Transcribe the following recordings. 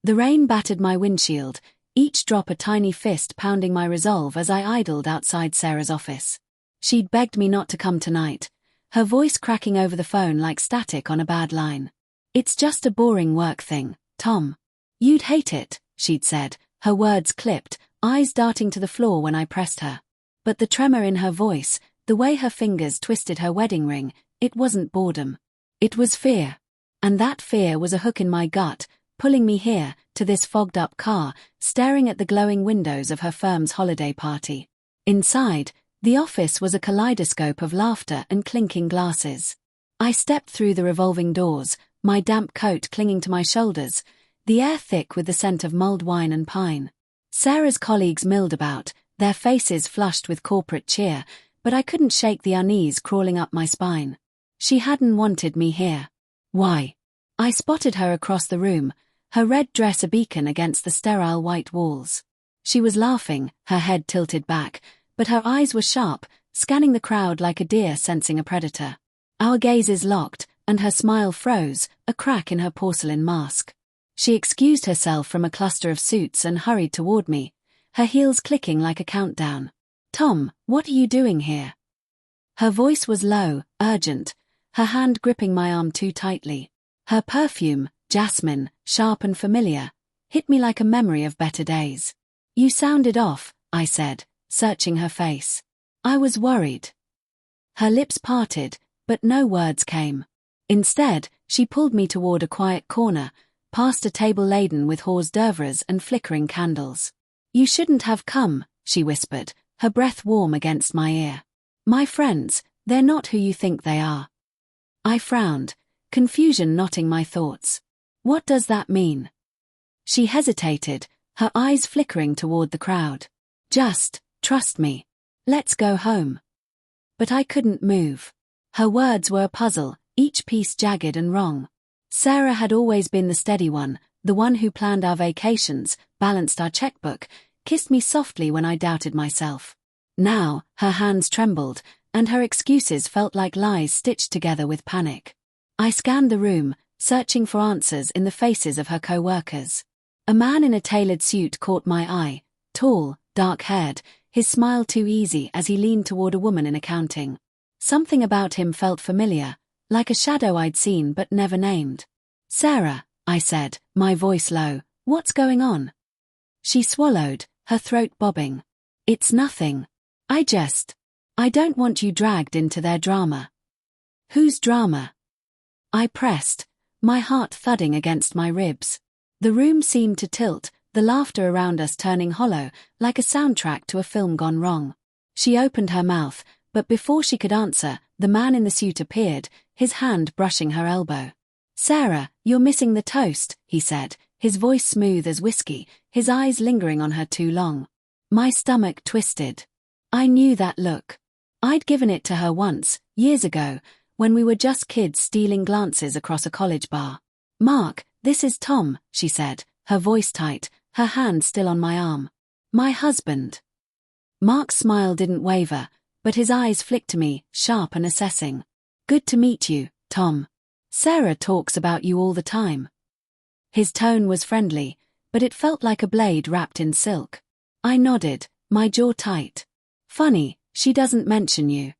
The rain battered my windshield, each drop a tiny fist pounding my resolve as I idled outside Sarah's office. She'd begged me not to come tonight, her voice cracking over the phone like static on a bad line. "It's just a boring work thing, Tom. You'd hate it," she'd said, her words clipped, eyes darting to the floor when I pressed her. But the tremor in her voice, the way her fingers twisted her wedding ring, it wasn't boredom. It was fear. And that fear was a hook in my gut, pulling me here, to this fogged-up car, staring at the glowing windows of her firm's holiday party. Inside, the office was a kaleidoscope of laughter and clinking glasses. I stepped through the revolving doors, my damp coat clinging to my shoulders, the air thick with the scent of mulled wine and pine. Sarah's colleagues milled about, their faces flushed with corporate cheer, but I couldn't shake the unease crawling up my spine. She hadn't wanted me here. Why? I spotted her across the room, her red dress a beacon against the sterile white walls. She was laughing, her head tilted back, but her eyes were sharp, scanning the crowd like a deer sensing a predator. Our gazes locked, and her smile froze, a crack in her porcelain mask. She excused herself from a cluster of suits and hurried toward me, her heels clicking like a countdown. "Tom, what are you doing here?" Her voice was low, urgent, her hand gripping my arm too tightly. Her perfume, jasmine, sharp and familiar, hit me like a memory of better days. "You sounded off," I said, searching her face. I was worried. Her lips parted, but no words came. Instead, she pulled me toward a quiet corner, past a table laden with hors d'oeuvres and flickering candles. "You shouldn't have come," she whispered, her breath warm against my ear. "My friends, they're not who you think they are." I frowned, confusion knotting my thoughts. "What does that mean?" She hesitated, her eyes flickering toward the crowd. "Just, trust me. Let's go home." But I couldn't move. Her words were a puzzle, each piece jagged and wrong. Sarah had always been the steady one, the one who planned our vacations, balanced our checkbook, kissed me softly when I doubted myself. Now, her hands trembled, and her excuses felt like lies stitched together with panic. I scanned the room, searching for answers in the faces of her co-workers. A man in a tailored suit caught my eye, tall, dark-haired, his smile too easy as he leaned toward a woman in accounting. Something about him felt familiar, like a shadow I'd seen but never named. "Sarah," I said, my voice low, "what's going on?" She swallowed, her throat bobbing. "It's nothing. I don't want you dragged into their drama." "Whose drama?" I pressed, my heart thudding against my ribs. The room seemed to tilt, the laughter around us turning hollow, like a soundtrack to a film gone wrong. She opened her mouth, but before she could answer, the man in the suit appeared, his hand brushing her elbow. "Sarah, you're missing the toast," he said, his voice smooth as whiskey, his eyes lingering on her too long. My stomach twisted. I knew that look. I'd given it to her once, years ago, when we were just kids stealing glances across a college bar. "Mark, this is Tom," she said, her voice tight, her hand still on my arm. "My husband." Mark's smile didn't waver, but his eyes flicked to me, sharp and assessing. "Good to meet you, Tom. Sarah talks about you all the time." His tone was friendly, but it felt like a blade wrapped in silk. I nodded, my jaw tight. "Funny, she doesn't mention you."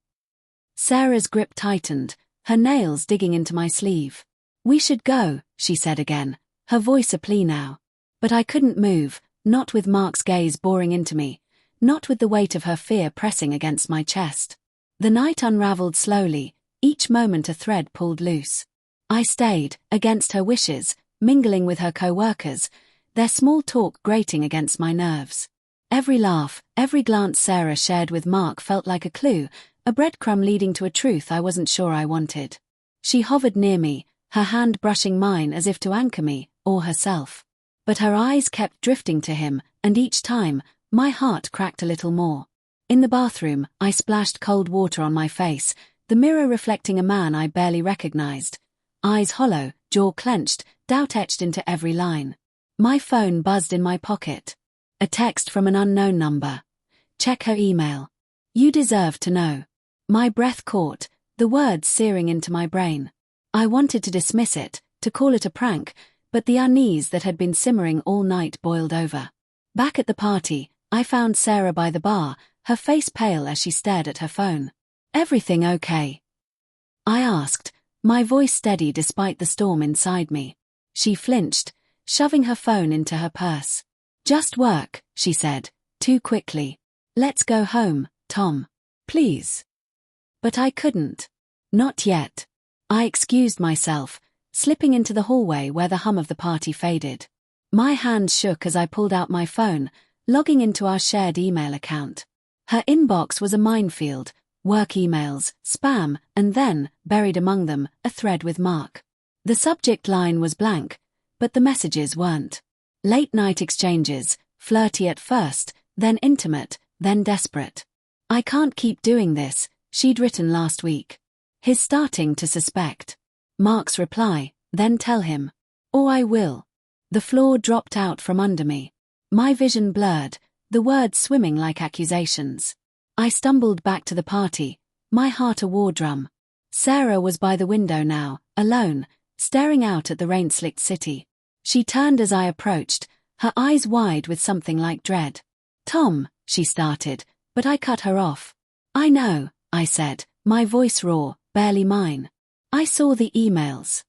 Sarah's grip tightened, her nails digging into my sleeve. "We should go," she said again, her voice a plea now. But I couldn't move, not with Mark's gaze boring into me, not with the weight of her fear pressing against my chest. The night unraveled slowly, each moment a thread pulled loose. I stayed, against her wishes, mingling with her co-workers, their small talk grating against my nerves. Every laugh, every glance Sarah shared with Mark felt like a clue, a breadcrumb leading to a truth I wasn't sure I wanted. She hovered near me, her hand brushing mine as if to anchor me, or herself. But her eyes kept drifting to him, and each time, my heart cracked a little more. In the bathroom, I splashed cold water on my face, the mirror reflecting a man I barely recognized. Eyes hollow, jaw clenched, doubt etched into every line. My phone buzzed in my pocket. A text from an unknown number. "Check her email. You deserve to know." My breath caught, the words searing into my brain. I wanted to dismiss it, to call it a prank, but the unease that had been simmering all night boiled over. Back at the party, I found Sarah by the bar, her face pale as she stared at her phone. "Everything okay?" I asked, my voice steady despite the storm inside me. She flinched, shoving her phone into her purse. "Just work," she said, too quickly. "Let's go home, Tom. Please." But I couldn't. Not yet. I excused myself, slipping into the hallway where the hum of the party faded. My hands shook as I pulled out my phone, logging into our shared email account. Her inbox was a minefield: work emails, spam, and then, buried among them, a thread with Mark. The subject line was blank, but the messages weren't. Late-night exchanges, flirty at first, then intimate, then desperate. "I can't keep doing this," she'd written last week. "He's starting to suspect." Mark's reply: "Then tell him. Or I will." The floor dropped out from under me. My vision blurred, the words swimming like accusations. I stumbled back to the party, my heart a war drum. Sarah was by the window now, alone, staring out at the rain-slicked city. She turned as I approached, her eyes wide with something like dread. "Tom," she started, but I cut her off. "I know," I said, my voice raw, barely mine. "I saw the emails."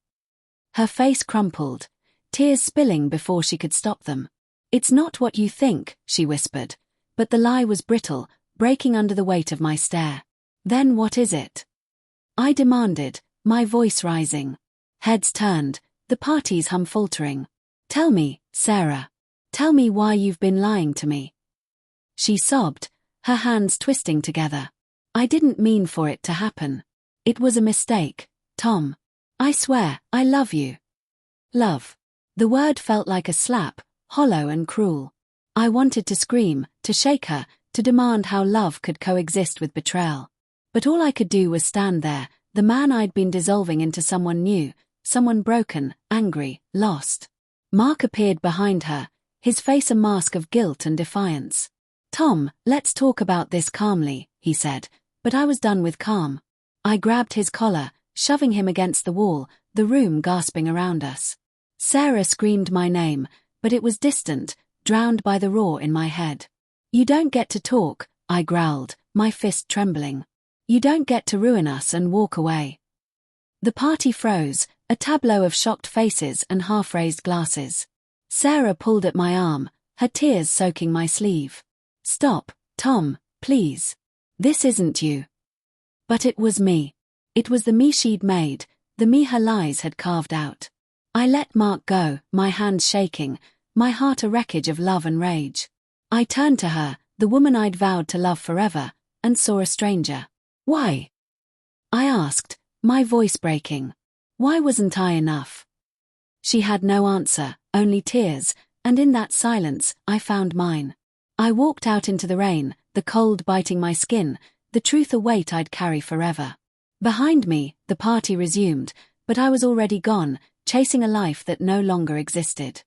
Her face crumpled, tears spilling before she could stop them. "It's not what you think," she whispered, but the lie was brittle, breaking under the weight of my stare. "Then what is it?" I demanded, my voice rising. Heads turned, the party's hum faltering. "Tell me, Sarah. Tell me why you've been lying to me." She sobbed, her hands twisting together. "I didn't mean for it to happen. It was a mistake, Tom. I swear, I love you." Love. The word felt like a slap, hollow and cruel. I wanted to scream, to shake her, to demand how love could coexist with betrayal. But all I could do was stand there, the man I'd been dissolving into someone new, someone broken, angry, lost. Mark appeared behind her, his face a mask of guilt and defiance. "Tom, let's talk about this calmly," he said, but I was done with calm. I grabbed his collar, shoving him against the wall, the room gasping around us. Sarah screamed my name, but it was distant, drowned by the roar in my head. "You don't get to talk," I growled, my fist trembling. "You don't get to ruin us and walk away." The party froze, a tableau of shocked faces and half-raised glasses. Sarah pulled at my arm, her tears soaking my sleeve. "Stop, Tom, please. This isn't you." But it was me. It was the me she'd made, the me her lies had carved out. I let Mark go, my hands shaking, my heart a wreckage of love and rage. I turned to her, the woman I'd vowed to love forever, and saw a stranger. "Why?" I asked, my voice breaking. Why wasn't I enough? She had no answer, only tears, and in that silence, I found mine. I walked out into the rain, the cold biting my skin, the truth a weight I'd carry forever. Behind me, the party resumed, but I was already gone, chasing a life that no longer existed.